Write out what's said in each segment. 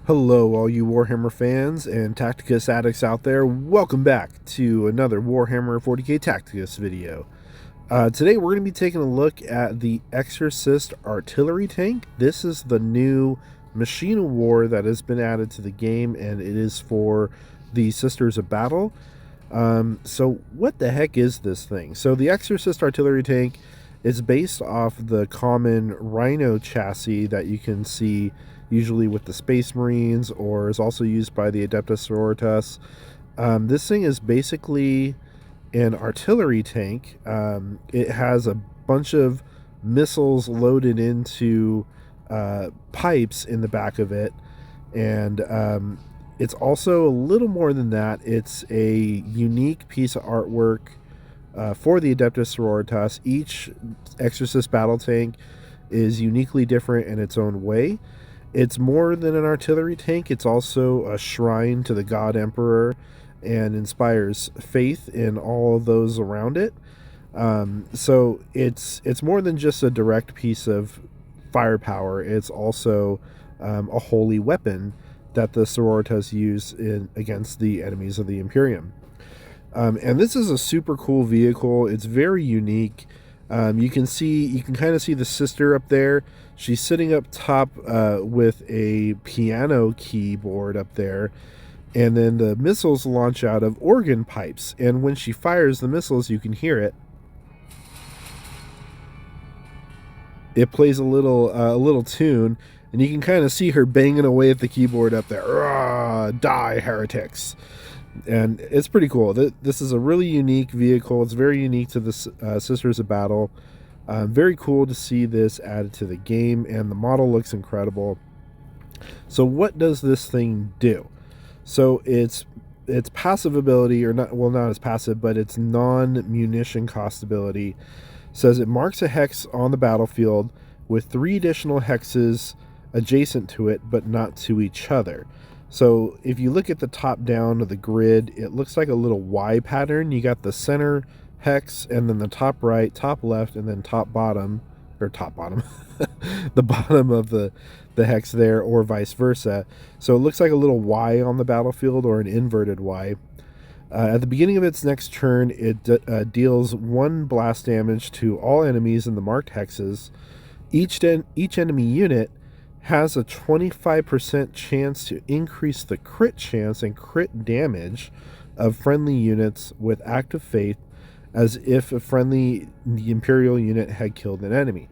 Hello, all you Warhammer fans and Tacticus addicts out there. Welcome back to another Warhammer 40k Tacticus video. Today we're going to be taking a look at the Exorcist artillery tank. This is the new machine of war that has been added to the game, and it is for the Sisters of Battle. So what the heck is this thing? So the Exorcist artillery tank is based off the common Rhino chassis that you can see usually with the Space Marines, or is also used by the Adeptus Sororitas. This thing is basically an artillery tank. It has a bunch of missiles loaded into pipes in the back of it, and it's also a little more than that. It's a unique piece of artwork for the Adeptus Sororitas. Each Exorcist battle tank is uniquely different in its own way. It's more than an artillery tank. It's also a shrine to the God Emperor and inspires faith in all of those around it. So it's more than just a direct piece of firepower. It's also a holy weapon that the Sororitas use against the enemies of the Imperium. And this is a super cool vehicle. It's very unique. You can kind of see the sister up there. She's sitting up top with a piano keyboard up there, and then the missiles launch out of organ pipes. And when she fires the missiles, you can hear it. It plays a little tune, and you can kind of see her banging away at the keyboard up there. Die, heretics! And it's pretty cool. This is a really unique vehicle. It's very unique to the Sisters of Battle. Very cool to see this added to the game, and the model looks incredible. So what does this thing do? So its passive ability, or not as passive, but its non-munition cost ability, says it marks a hex on the battlefield with 3 additional hexes adjacent to it, but not to each other. So if you look at the top down of the grid, it looks like a little Y pattern. You got the center hex, and then the top right, top left, and then top bottom, the bottom of the hex there, or vice versa. So it looks like a little Y on the battlefield, or an inverted Y. At the beginning of its next turn, it deals 1 blast damage to all enemies in the marked hexes. Each enemy unit has a 25% chance to increase the crit chance and crit damage of friendly units with active faith, as if a friendly Imperial unit had killed an enemy.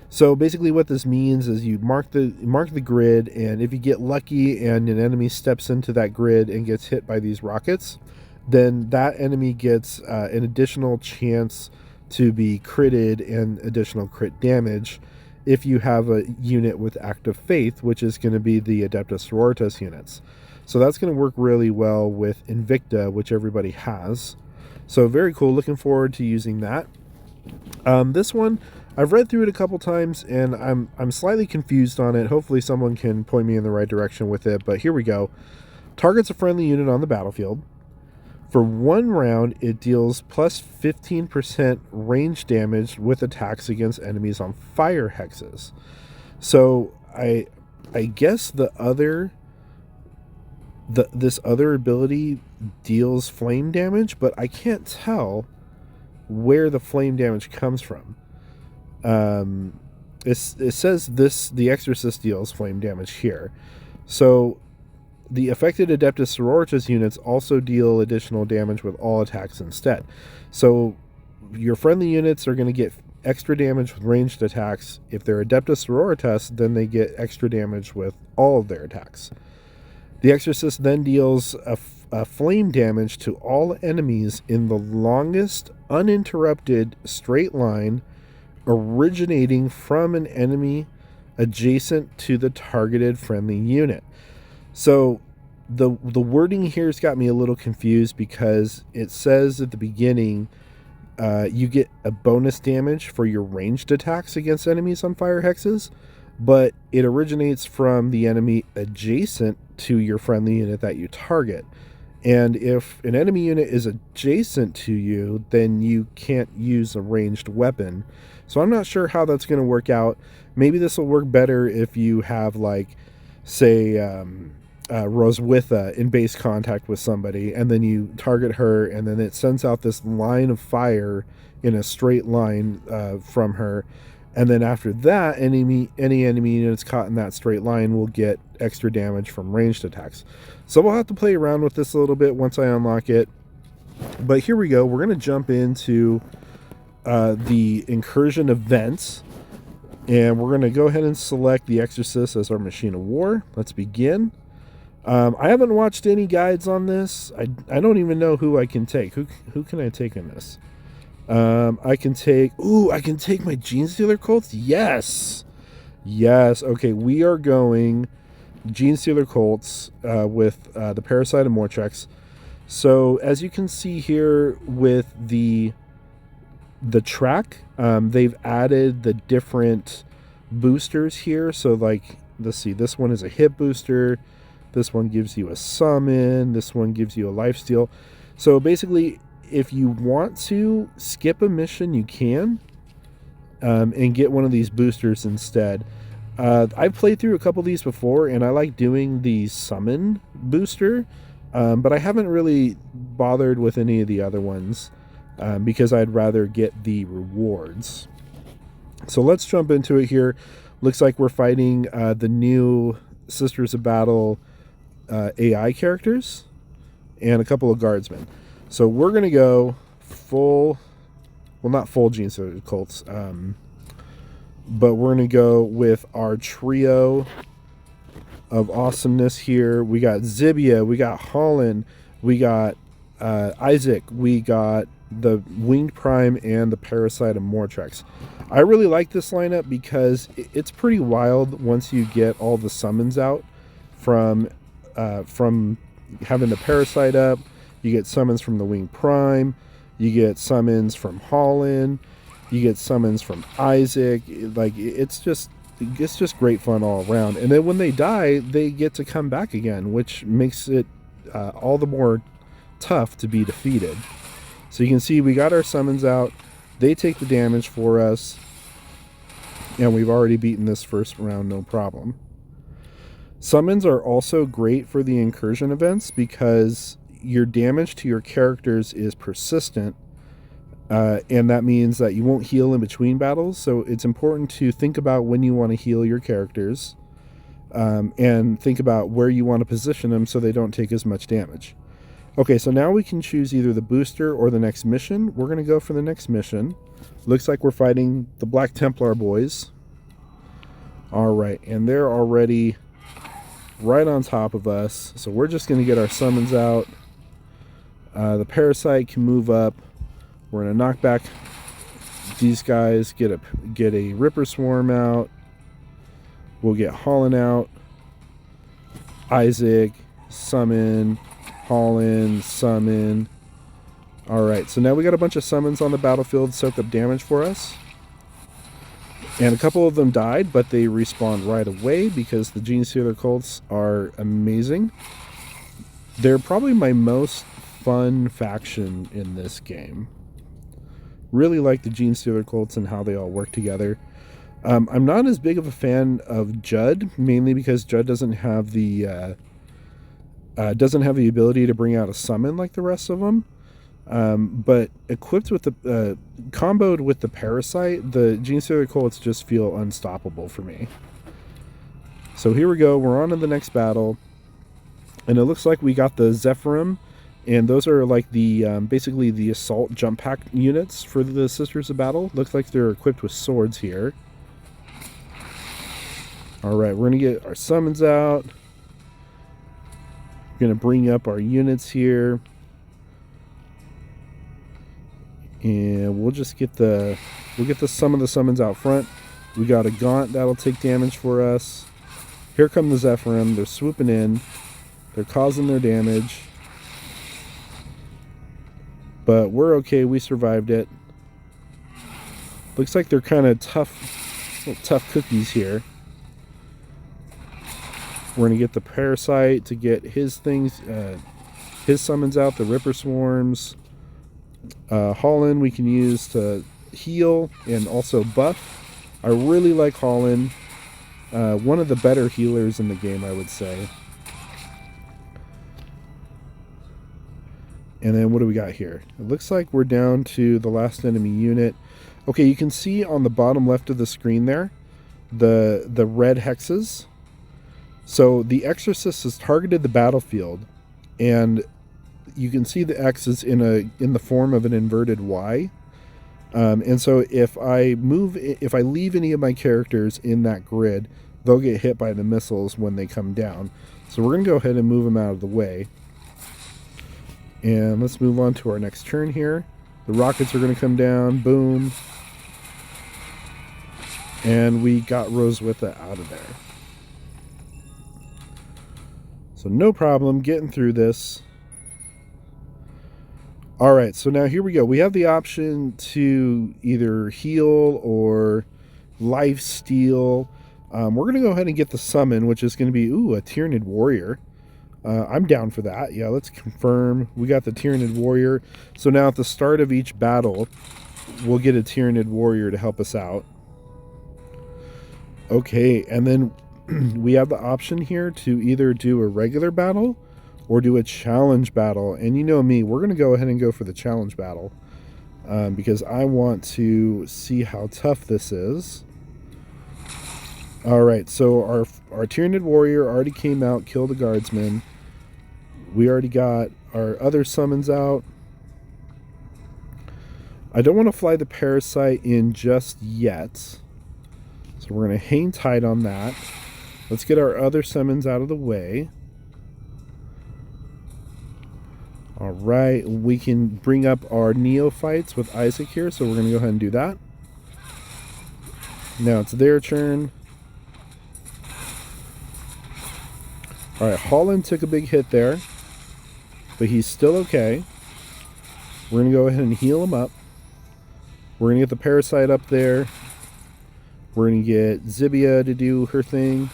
So basically what this means is you mark the grid, and if you get lucky and an enemy steps into that grid and gets hit by these rockets, then that enemy gets an additional chance to be critted and additional crit damage if you have a unit with active faith, which is going to be the Adeptus Sororitas units. So that's going to work really well with Invicta, which everybody has. So very cool. Looking forward to using that. This one, I've read through it a couple times, and I'm slightly confused on it. Hopefully someone can point me in the right direction with it, but here we go. Targets a friendly unit on the battlefield. For 1 round, it deals plus 15% range damage with attacks against enemies on fire hexes. So I guess this other ability deals flame damage, but I can't tell where the flame damage comes from. It says the Exorcist deals flame damage here. So the affected Adeptus Sororitas units also deal additional damage with all attacks instead. So your friendly units are going to get extra damage with ranged attacks. If they're Adeptus Sororitas, then they get extra damage with all of their attacks. The Exorcist then deals a flame damage to all enemies in the longest uninterrupted straight line originating from an enemy adjacent to the targeted friendly unit. So the wording here's got me a little confused, because it says at the beginning you get a bonus damage for your ranged attacks against enemies on fire hexes, but it originates from the enemy adjacent to your friendly unit that you target. And if an enemy unit is adjacent to you, then you can't use a ranged weapon. So I'm not sure how that's going to work out. Maybe this will work better if you have, like, say, Roswitha in base contact with somebody, and then you target her, and then it sends out this line of fire in a straight line from her, and then after that, any enemy units caught in that straight line will get extra damage from ranged attacks. So we'll have to play around with this a little bit once I unlock it. But here we go. We're going to jump into the Incursion events, and we're going to go ahead and select the Exorcist as our machine of war. Let's begin. I haven't watched any guides on this. I don't even know who I can take. Who can I take in this? I can take my Gene Stealer Colts. Yes. Okay, we are going Gene Stealer Colts with the Parasite of Mortrex. So as you can see here with the track, they've added the different boosters here. So like, let's see, this one is a hit booster. This one gives you a summon. This one gives you a lifesteal. So basically, if you want to skip a mission, you can, and get one of these boosters instead. I've played through a couple of these before, and I like doing the summon booster, but I haven't really bothered with any of the other ones because I'd rather get the rewards. So let's jump into it here. Looks like we're fighting the new Sisters of Battle AI characters and a couple of guardsmen. So we're going to go full, well, not full Gene Stealer Colts, but we're going to go with our trio of awesomeness here. We got Zibia, we got Holland, we got Isaac, we got the Winged Prime, and the Parasite of Mortrex. I really like this lineup because it's pretty wild once you get all the summons out from having the Parasite up. You get summons from the Winged Prime, you get summons from Holland, you get summons from Isaac. Like, it's just great fun all around. And then when they die, they get to come back again, which makes it all the more tough to be defeated. So you can see we got our summons out. They take the damage for us, and we've already beaten this first round no problem. Summons are also great for the Incursion events because your damage to your characters is persistent, and that means that you won't heal in between battles. So it's important to think about when you want to heal your characters, and think about where you want to position them so they don't take as much damage. Okay, so now we can choose either the booster or the next mission. We're going to go for the next mission. Looks like we're fighting the Black Templar boys. All right, and they're already right on top of us. So we're just going to get our summons out. The Parasite can move up. We're going to knock back these guys, get a Ripper Swarm out. We'll get Holland out. Isaac, summon. Holland, summon. Alright, so now we got a bunch of summons on the battlefield soak up damage for us. And a couple of them died, but they respawned right away because the Gene Stealer Colts are amazing. They're probably my most fun faction in this game. Really like the Gene Stealer Colts and how they all work together. I'm not as big of a fan of Judd, mainly because Judd doesn't have the ability to bring out a summon like the rest of them. But equipped with the comboed with the Parasite, the Gene Stealer Colts just feel unstoppable for me. So here we go. We're on to the next battle, and it looks like we got the Zephyrim, and those are like the basically the assault jump pack units for the Sisters of Battle. Looks like they're equipped with swords here. All right, we're gonna get our summons out. Going to bring up our units here, and we'll just get some of the summons out front. We got a Gaunt that'll take damage for us. Here come the Zephyrim. They're swooping in. They're causing their damage, but we're okay. We survived it. Looks like they're kind of tough cookies here. We're going to get the Parasite to get his things, his summons out, the Ripper Swarms. Holland we can use to heal and also buff. I really like Holland. One of the better healers in the game, I would say. And then what do we got here? It looks like we're down to the last enemy unit. Okay, you can see on the bottom left of the screen there, the red hexes. So the Exorcist has targeted the battlefield, and you can see the X is in the form of an inverted Y. And so if I leave any of my characters in that grid, they'll get hit by the missiles when they come down. So we're going to go ahead and move them out of the way. And let's move on to our next turn here. The rockets are going to come down. Boom. And we got Roswitha out of there. So no problem getting through this. All right, so now here we go. We have the option to either heal or life steal. We're going to go ahead and get the summon, which is going to be, a Tyrannid Warrior. I'm down for that. Yeah, let's confirm. We got the Tyrannid Warrior. So now at the start of each battle, we'll get a Tyrannid Warrior to help us out. Okay, and then we have the option here to either do a regular battle or do a challenge battle. And you know me, we're going to go ahead and go for the challenge battle because I want to see how tough this is. All right, so our Tyrannid Warrior already came out, killed the guardsman. We already got our other summons out. I don't want to fly the Parasite in just yet, so we're going to hang tight on that. Let's get our other summons out of the way. All right, we can bring up our Neophytes with Isaac here, so we're going to go ahead and do that. Now it's their turn. All right, Holland took a big hit there, but he's still okay. We're going to go ahead and heal him up. We're going to get the Parasite up there. We're going to get Zibia to do her thing.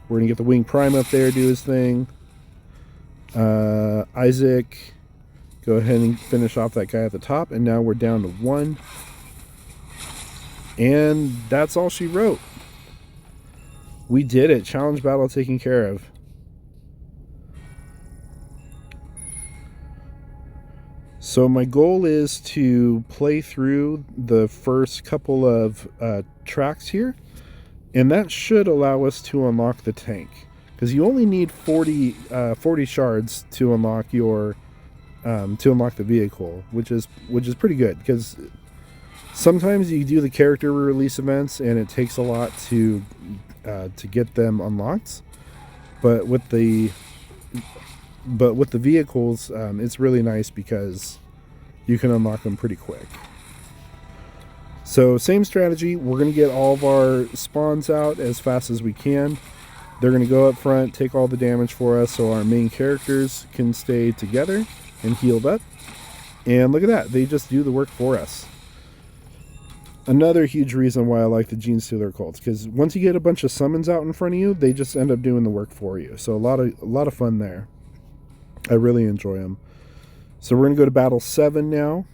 We're going to get the Wing Prime up there, do his thing. Isaac, go ahead and finish off that guy at the top. And now we're down to 1. And that's all she wrote. We did it. Challenge battle taken care of. So my goal is to play through the first couple of tracks here, and that should allow us to unlock the tank, because you only need 40 shards to unlock your the vehicle, which is pretty good, because sometimes you do the character release events and it takes a lot to get them unlocked, but with the vehicles, it's really nice because you can unlock them pretty quick. So same strategy. We're going to get all of our spawns out as fast as we can. They're going to go up front, take all the damage for us so our main characters can stay together and healed up. And look at that. They just do the work for us. Another huge reason why I like the Gene Stealer cults, because once you get a bunch of summons out in front of you, they just end up doing the work for you. So a lot of fun there. I really enjoy them. So we're going to go to battle 7 now.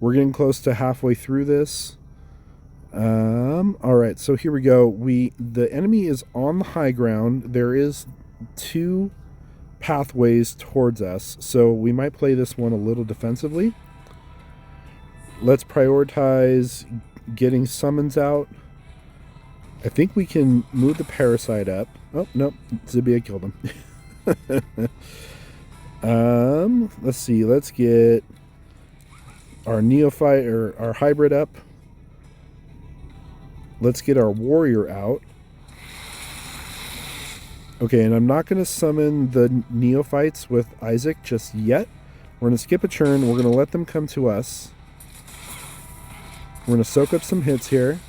We're getting close to halfway through this. All right, so here we go. The enemy is on the high ground. There is 2 pathways towards us, so we might play this one a little defensively. Let's prioritize getting summons out. I think we can move the Parasite up. Oh, no, Zibia killed him. Let's see. Let's get our Neophyte or our Hybrid up. Let's get our Warrior out. Okay, and I'm not going to summon the Neophytes with Isaac just yet. We're going to skip a turn. We're going to let them come to us. We're going to soak up some hits here.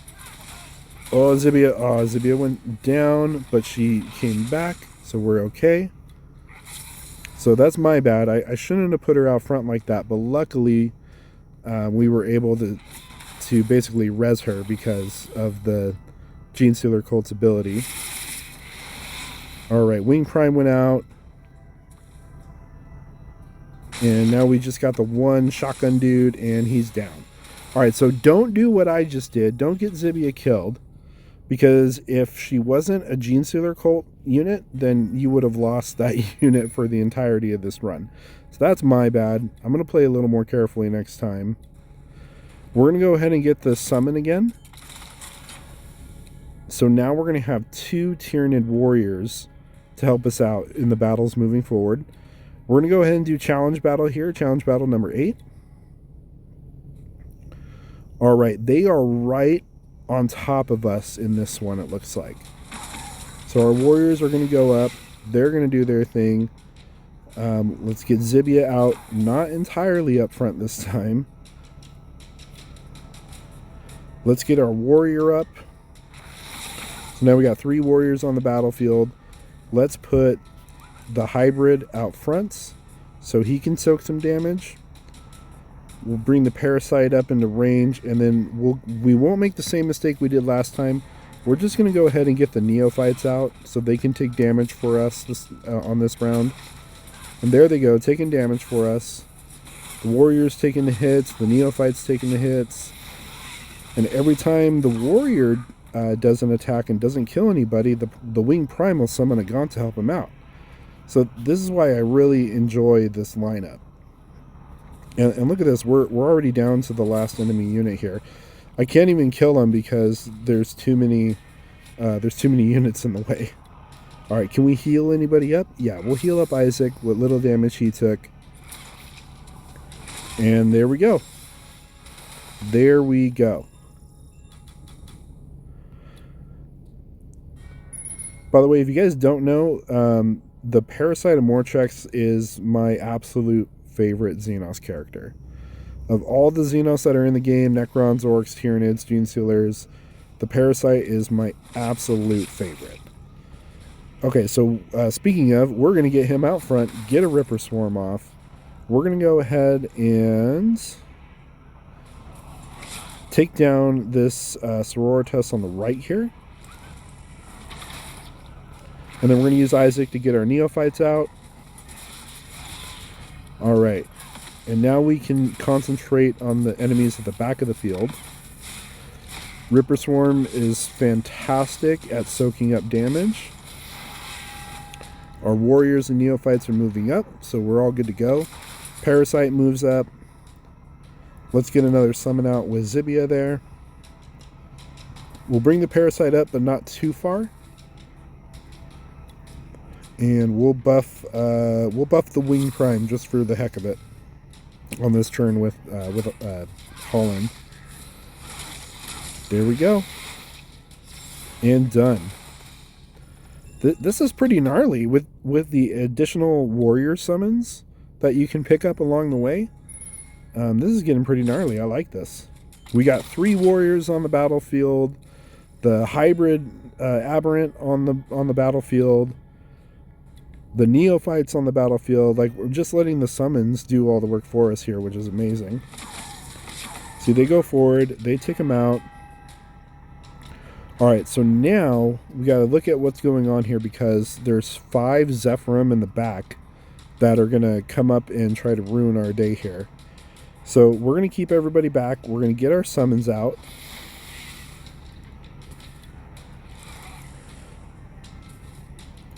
Oh, Zibia went down, but she came back, so we're okay. So that's my bad. I shouldn't have put her out front like that, but luckily we were able to basically res her because of the Gene Stealer cult's ability. All right, Wing Prime went out. And now we just got the one shotgun dude, and he's down. All right, so don't do what I just did. Don't get Zibia killed. Because if she wasn't a Gene Stealer cult unit, then you would have lost that unit for the entirety of this run. So that's my bad. I'm going to play a little more carefully next time. We're going to go ahead and get the summon again. So now we're going to have 2 Tyranid warriors to help us out in the battles moving forward. We're going to go ahead and do challenge battle here. Challenge battle number 8. All right, they are right on top of us in this one, it looks like. So our warriors are going to go up. They're going to do their thing. Let's get Zibia out. Not entirely up front this time. Let's get our warrior up. So now we got 3 warriors on the battlefield. Let's put the hybrid out front so he can soak some damage. We'll bring the parasite up into range, and then we won't make the same mistake we did last time. We're just going to go ahead and get the neophytes out so they can take damage for us on this round. And there they go, taking damage for us. The warriors taking the hits, the neophytes taking the hits. And every time the warrior does an attack and doesn't kill anybody, the winged prime will summon a gaunt to help him out. So this is why I really enjoy this lineup. And look at this, we're already down to the last enemy unit here. I can't even kill them because there's too many units in the way. All right, can we heal anybody up? Yeah, we'll heal up Isaac with little damage he took. And there we go. There we go. By the way, if you guys don't know, the Parasite of Mortrex is my absolute favorite Xenos character. Of all the Xenos that are in the game, Necrons, Orcs, Tyranids, Genestealers, the Parasite is my absolute favorite. Okay, so speaking of, we're going to get him out front, get a Ripper Swarm off. We're going to go ahead and take down this Sororitas on the right here. And then we're going to use Isaac to get our neophytes out. All right. And now we can concentrate on the enemies at the back of the field. Ripper Swarm is fantastic at soaking up damage. Our warriors and neophytes are moving up, so we're all good to go. Parasite moves up. Let's get another summon out with Zibia there. We'll bring the Parasite up, but not too far. And we'll buff the Wing Prime just for the heck of it on this turn with Holland. There we go. And done. This is pretty gnarly with the additional warrior summons that you can pick up along the way. This is getting pretty gnarly. I like this. We got 3 warriors on the battlefield. The hybrid aberrant on the battlefield. The neophytes on the battlefield. Like, we're just letting the summons do all the work for us here, which is amazing. See, they go forward, they take them out. Alright, so now we got to look at what's going on here, because there's 5 Zephyrim in the back that are going to come up and try to ruin our day here. So we're going to keep everybody back. We're going to get our summons out.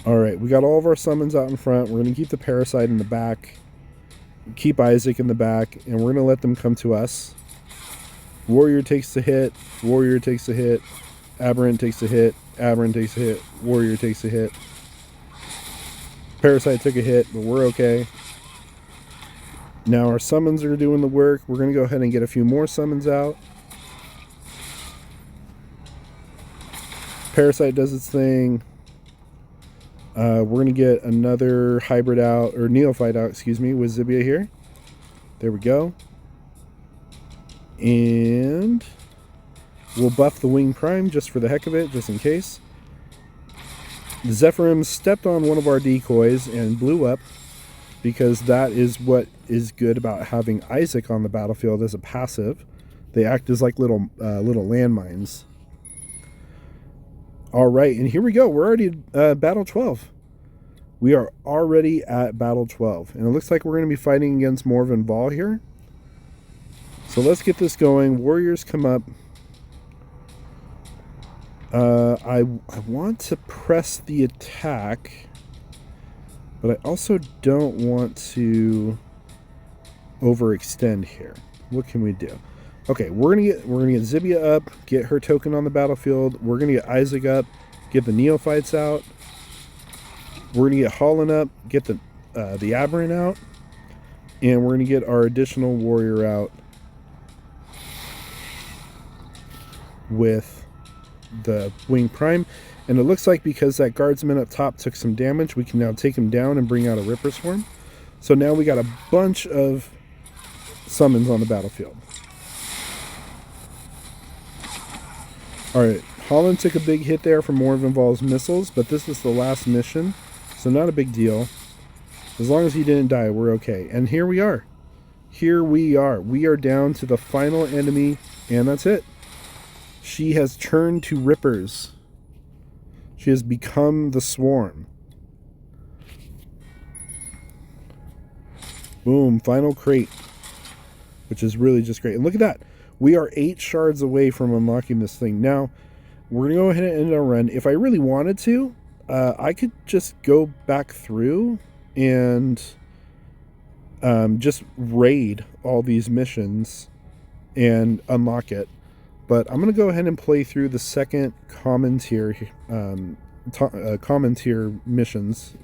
Alright, we got all of our summons out in front. We're going to keep the Parasite in the back. Keep Isaac in the back. And we're going to let them come to us. Warrior takes the hit. Warrior takes the hit. Aberrant takes a hit. Aberrant takes a hit. Warrior takes a hit. Parasite took a hit, but we're okay. Now our summons are doing the work. We're going to go ahead and get a few more summons out. Parasite does its thing. We're going to get another hybrid out, or neophyte out, excuse me, with Zibia here. There we go. And we'll buff the Wing Prime just for the heck of it, just in case. The Zephyrim stepped on one of our decoys and blew up, because that is what is good about having Isaac on the battlefield as a passive. They act as like little landmines. Alright, and here we go. We're already at Battle 12. We are already at Battle 12. And it looks like we're going to be fighting against Morven Vol here. So let's get this going. Warriors come up. I want to press the attack. But I also don't want to overextend here. What can we do? Okay, we're gonna get Zibia up, get her token on the battlefield. We're gonna get Isaac up, get the neophytes out. We're gonna get Holland up, get the Aberrant out, and we're gonna get our additional warrior out with the Wing Prime. And it looks like because that guardsman up top took some damage, we can now take him down and bring out a Ripper Swarm. So now we got a bunch of summons on the battlefield. Alright, Holland took a big hit there from Morvenval's missiles, but this is the last mission, so not a big deal. As long as he didn't die, we're okay. And here we are. Here we are. We are down to the final enemy, and that's it. She has turned to Rippers. She has become the Swarm. Boom, final crate. Which is really just great. And look at that. We are 8 shards away from unlocking this thing. Now, we're going to go ahead and end our run. If I really wanted to, I could just go back through and just raid all these missions and unlock it. But I'm going to go ahead and play through the second common tier missions,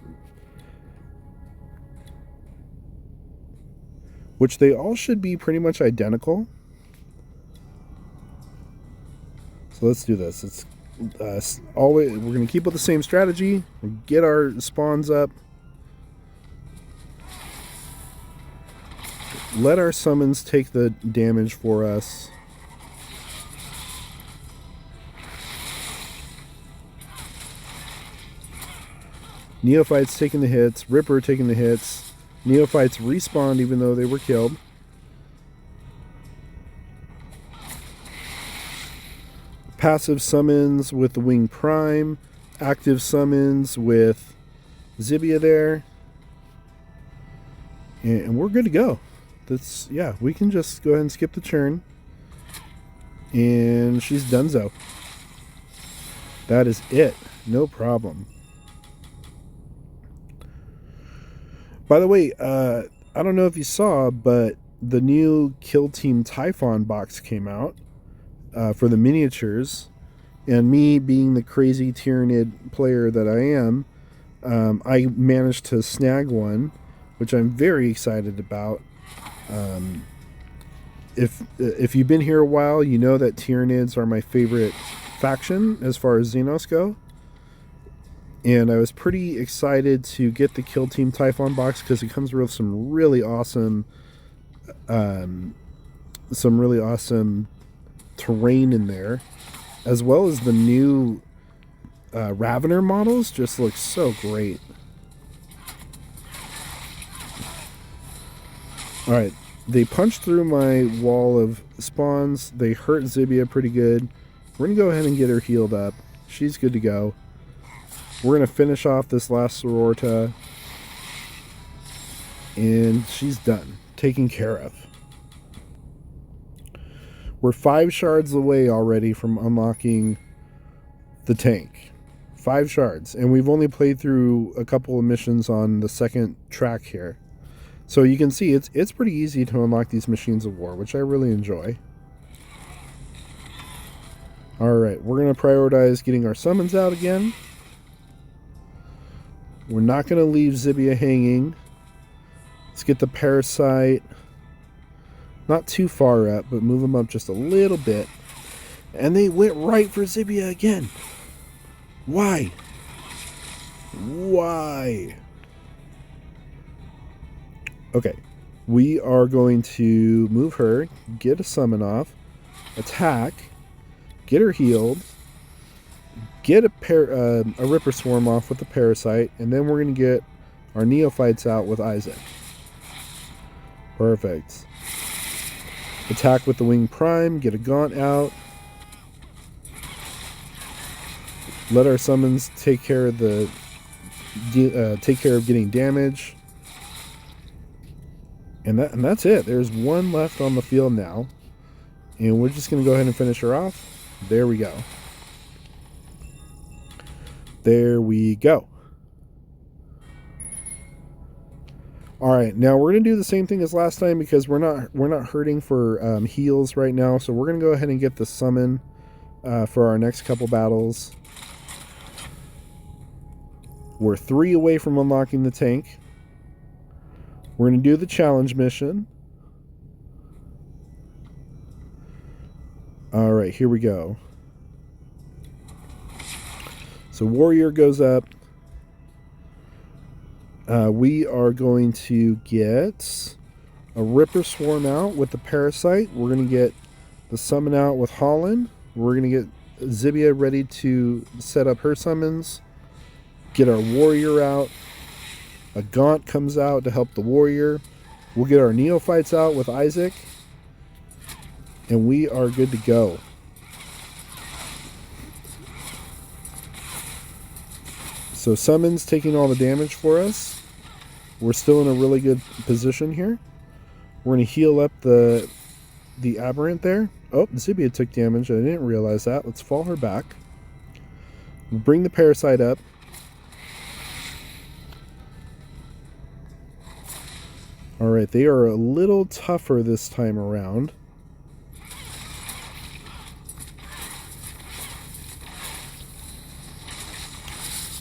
which they all should be pretty much identical. So let's do this. It's always, we're going to keep with the same strategy. Get our spawns up. Let our summons take the damage for us. Neophytes taking the hits. Ripper taking the hits. Neophytes respawned even though they were killed. Passive summons with the Wing Prime. Active summons with Zibia there. And we're good to go. That's, yeah, we can just go ahead and skip the turn. And she's donezo. That is it. No problem. By the way, I don't know if you saw, but the new Kill Team Typhon box came out for the miniatures. And me being the crazy Tyranid player that I am, I managed to snag one, which I'm very excited about. If you've been here a while, you know that Tyranids are my favorite faction as far as Xenos go. And I was pretty excited to get the Kill Team Typhon box because it comes with some really awesome terrain in there, as well as the new Ravener models just look so great. Alright, they punched through my wall of spawns. They hurt Zibia pretty good. We're going to go ahead and get her healed up. She's good to go. We're going to finish off this last Sororita. And she's done. Taken care of. We're 5 shards away already from unlocking the tank. 5 shards. And we've only played through a couple of missions on the second track here. So you can see it's pretty easy to unlock these machines of war, which I really enjoy. Alright, we're going to prioritize getting our summons out again. We're not going to leave Zibia hanging. Let's get the Parasite not too far up, but move them up just a little bit. And they went right for Zibia again. Why? Why? Okay, we are going to move her, get a summon off, attack, get her healed, get a Ripper Swarm off with the Parasite, and then we're going to get our Neophytes out with Isaac. Perfect. Attack with the Wing Prime, get a Gaunt out. Let our summons take care of getting damage. And that's it. There's one left on the field now. And we're just going to go ahead and finish her off. There we go. There we go. Alright, now we're going to do the same thing as last time because we're not hurting for heals right now. So we're going to go ahead and get the summon for our next couple battles. We're 3 away from unlocking the tank. We're going to do the challenge mission. Alright, here we go. So warrior goes up. We are going to get a Ripper Swarm out with the Parasite. We're going to get the summon out with Holland. We're going to get Zibia ready to set up her summons. Get our warrior out. A Gaunt comes out to help the warrior. We'll get our Neophytes out with Isaac. And we are good to go. So summons taking all the damage for us. We're still in a really good position here. We're going to heal up the Aberrant there. Oh, Zibia took damage. I didn't realize that. Let's fall her back. We'll bring the Parasite up. Alright, they are a little tougher this time around.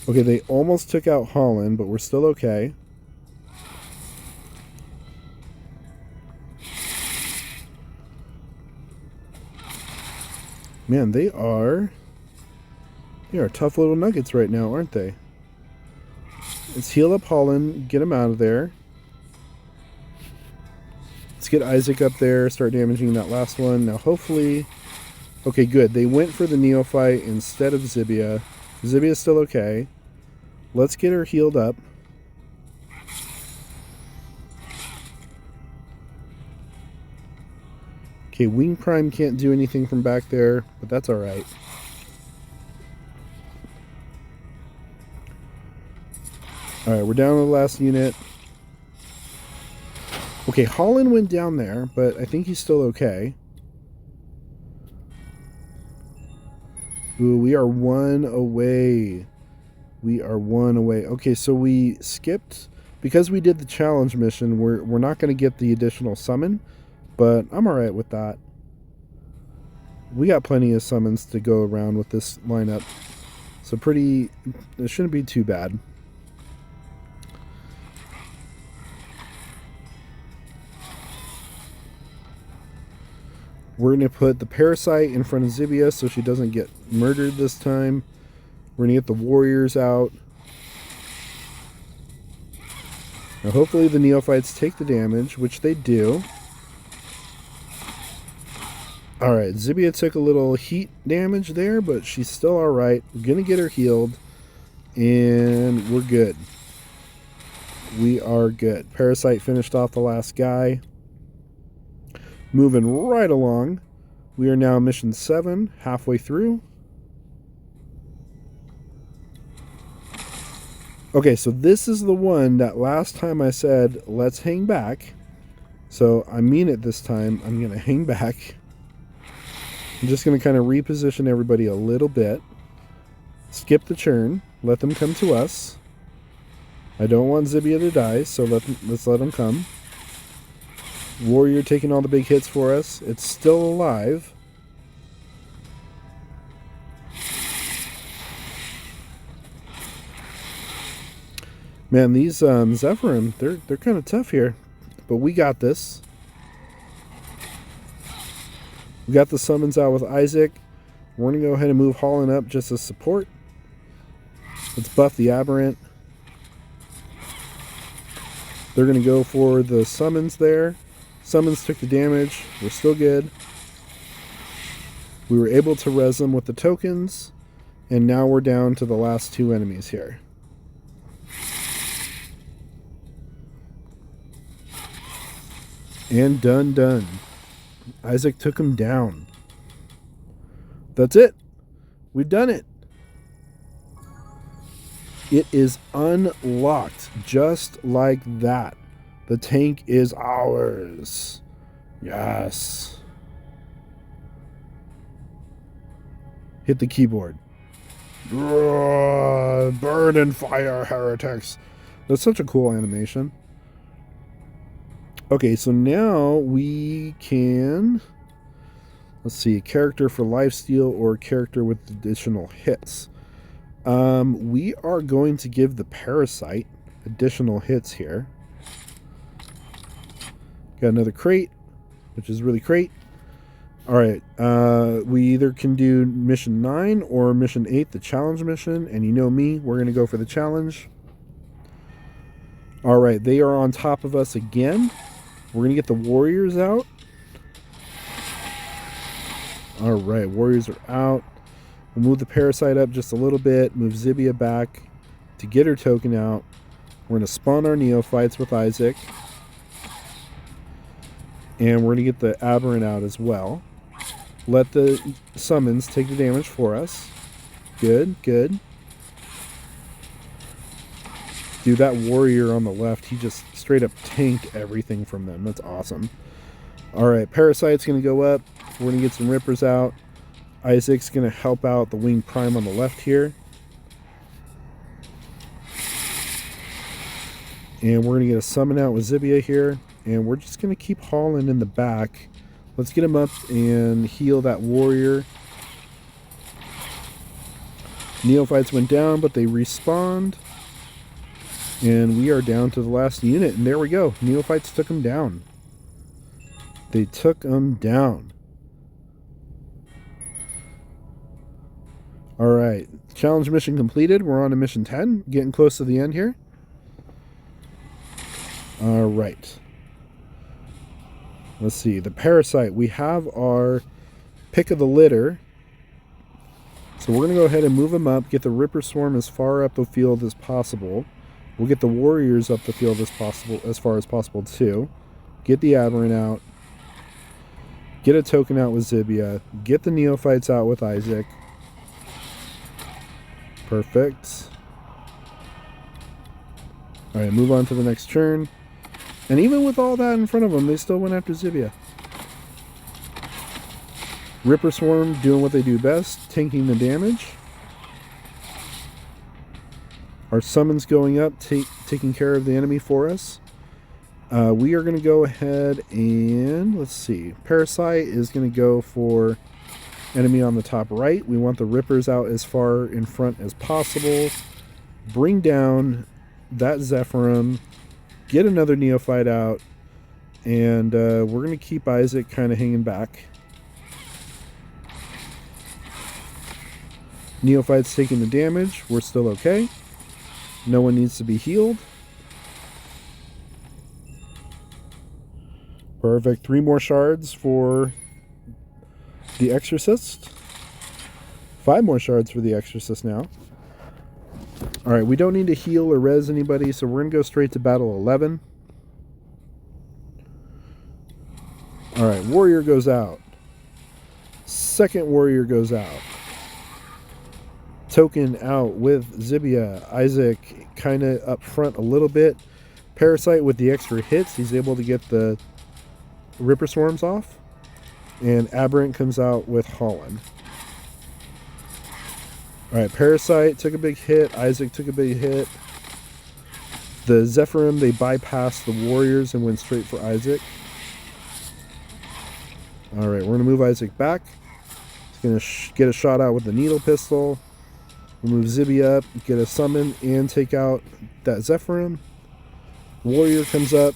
Okay, they almost took out Holland, but we're still okay. Man, they are tough little nuggets right now, aren't they? Let's heal up Holland, get him out of there. Let's get Isaac up there, start damaging that last one. Now hopefully... Okay, good. They went for the Neophyte instead of Zibia. Zibia's still okay. Let's get her healed up. Okay, Wing Prime can't do anything from back there, but that's alright. Alright, we're down to the last unit. Okay, Holland went down there, but I think he's still okay. Ooh, we are 1 away. We are 1 away. Okay, so we skipped... Because we did the challenge mission, we're not going to get the additional summon, but I'm alright with that. We got plenty of summons to go around with this lineup. So it shouldn't be too bad. We're going to put the Parasite in front of Zibia so she doesn't get murdered this time. We're going to get the warriors out. Now hopefully the Neophytes take the damage, which they do. Alright, Zibia took a little heat damage there, but she's still alright. We're going to get her healed. And we're good. We are good. Parasite finished off the last guy. Moving right along. We are now mission 7, halfway through. Okay, so this is the one that last time I said, let's hang back. So I mean it this time. I'm going to hang back. I'm just going to kind of reposition everybody a little bit. Skip the churn. Let them come to us. I don't want Zibia to die, so let's let them come. Warrior taking all the big hits for us. It's still alive. Man, these Zephyrim, they're kind of tough here. But we got this. We got the summons out with Isaac. We're going to go ahead and move Holland up just as support. Let's buff the Aberrant. They're going to go for the summons there. Summons took the damage. We're still good. We were able to res them with the tokens. And now we're down to the last 2 enemies here. And done. Isaac took him down. That's it. We've done it. It is unlocked just like that. The tank is ours. Yes. Hit the keyboard. Burn and fire, heretics. That's such a cool animation. Okay, so now we can... Let's see, character for lifesteal or character with additional hits. We are going to give the Parasite additional hits here. Got another crate, which is really great. Alright, we either can do mission 9 or mission 8, the challenge mission. And you know me, we're going to go for the challenge. Alright, they are on top of us again. We're going to get the warriors out. Alright, warriors are out. We'll move the Parasite up just a little bit. Move Zibia back to get her token out. We're going to spawn our Neophytes with Isaac. And we're going to get the Aberrant out as well. Let the summons take the damage for us. Good, good. Dude, that warrior on the left, he just straight up tanked everything from them. That's awesome. Alright, Parasite's going to go up. We're going to get some Rippers out. Isaac's going to help out the Winged Prime on the left here. And we're going to get a summon out with Zibia here. And we're just going to keep hauling in the back. Let's get him up and heal that warrior. Neophytes went down, but they respawned. And we are down to the last unit. And there we go. Neophytes took him down. They took him down. Alright. Challenge mission completed. We're on to mission 10. Getting close to the end here. Alright. Let's see. The Parasite. We have our pick of the litter. So we're going to go ahead and move them up. Get the Ripper Swarm as far up the field as possible. We'll get the Warriors up the field as far as possible too. Get the Aberrant out. Get a token out with Zibia. Get the Neophytes out with Isaac. Perfect. Alright, move on to the next turn. And even with all that in front of them, they still went after Zibia. Ripper Swarm doing what they do best, tanking the damage. Our summons going up, taking care of the enemy for us. We are going to go ahead and, let's see, Parasite is going to go for enemy on the top right. We want the Rippers out as far in front as possible. Bring down that Zephyrum. Get another Neophyte out. And we're going to keep Isaac kind of hanging back. Neophyte's taking the damage. We're still okay. No one needs to be healed. Perfect. 3 more shards for the Exorcist. 5 more shards for the Exorcist now. Alright, we don't need to heal or res anybody, so we're going to go straight to battle 11. Alright, Warrior goes out. Second Warrior goes out. Token out with Zibia. Isaac kind of up front a little bit. Parasite with the extra hits, he's able to get the Ripper Swarms off. And Aberrant comes out with Holland. Alright, Parasite took a big hit. Isaac took a big hit. The Zephyrum, they bypassed the Warriors and went straight for Isaac. Alright, we're going to move Isaac back. He's going to get a shot out with the Needle Pistol. We'll move Zibia up, get a summon, and take out that Zephyrum. Warrior comes up.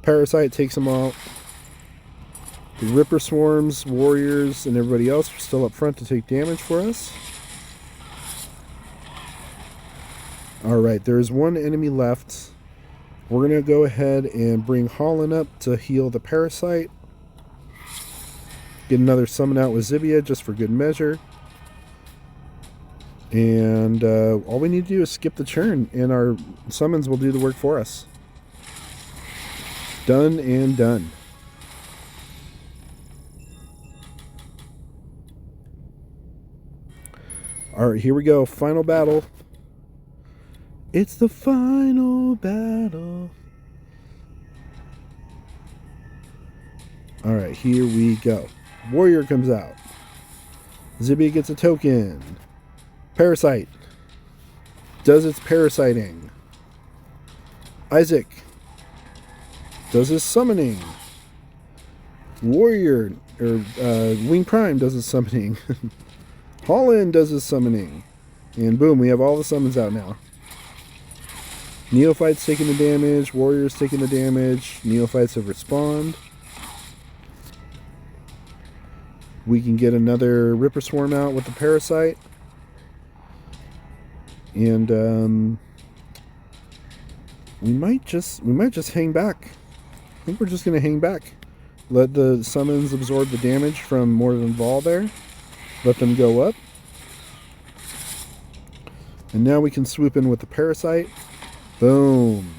Parasite takes him out. The Ripper Swarms, Warriors, and everybody else are still up front to take damage for us. Alright, there is one enemy left. We're going to go ahead and bring Holland up to heal the Parasite. Get another summon out with Zibia just for good measure. And all we need to do is skip the turn, and our summons will do the work for us. Done and done. Alright, here we go. Final battle. It's the final battle. Alright, here we go. Warrior comes out. Zibia gets a token. Parasite does its parasiting. Isaac does his summoning. Warrior, or Wing Prime does his summoning. Holland does his summoning. And boom, we have all the summons out now. Neophytes taking the damage, Warriors taking the damage, Neophytes have respawned. We can get another Ripper Swarm out with the Parasite. And we might just hang back. I think we're just gonna hang back. Let the summons absorb the damage from Morton Vol there. Let them go up. And now we can swoop in with the Parasite. Boom.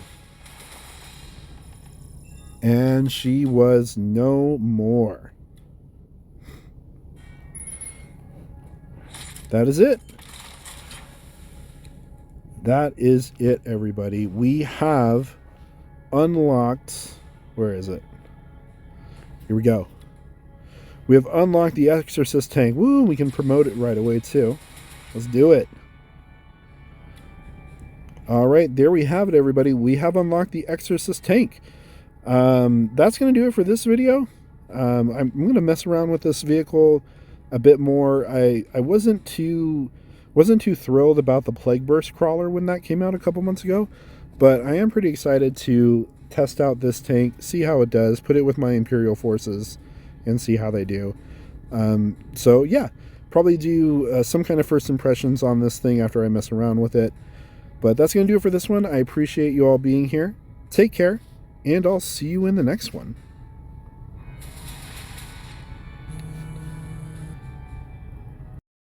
And she was no more. That is it. That is it, everybody. We have unlocked... Where is it? Here we go. We have unlocked the Exorcist tank. Woo, we can promote it right away, too. Let's do it. All right, there we have it, everybody. We have unlocked the Exorcist tank. That's going to do it for this video. I'm going to mess around with this vehicle a bit more. I wasn't too thrilled about the Plague Burst crawler when that came out a couple months ago, but I am pretty excited to test out this tank, see how it does, put it with my Imperial forces, and see how they do. So yeah, probably do some kind of first impressions on this thing after I mess around with it. But that's going to do it for this one. I appreciate you all being here. Take care, and I'll see you in the next one.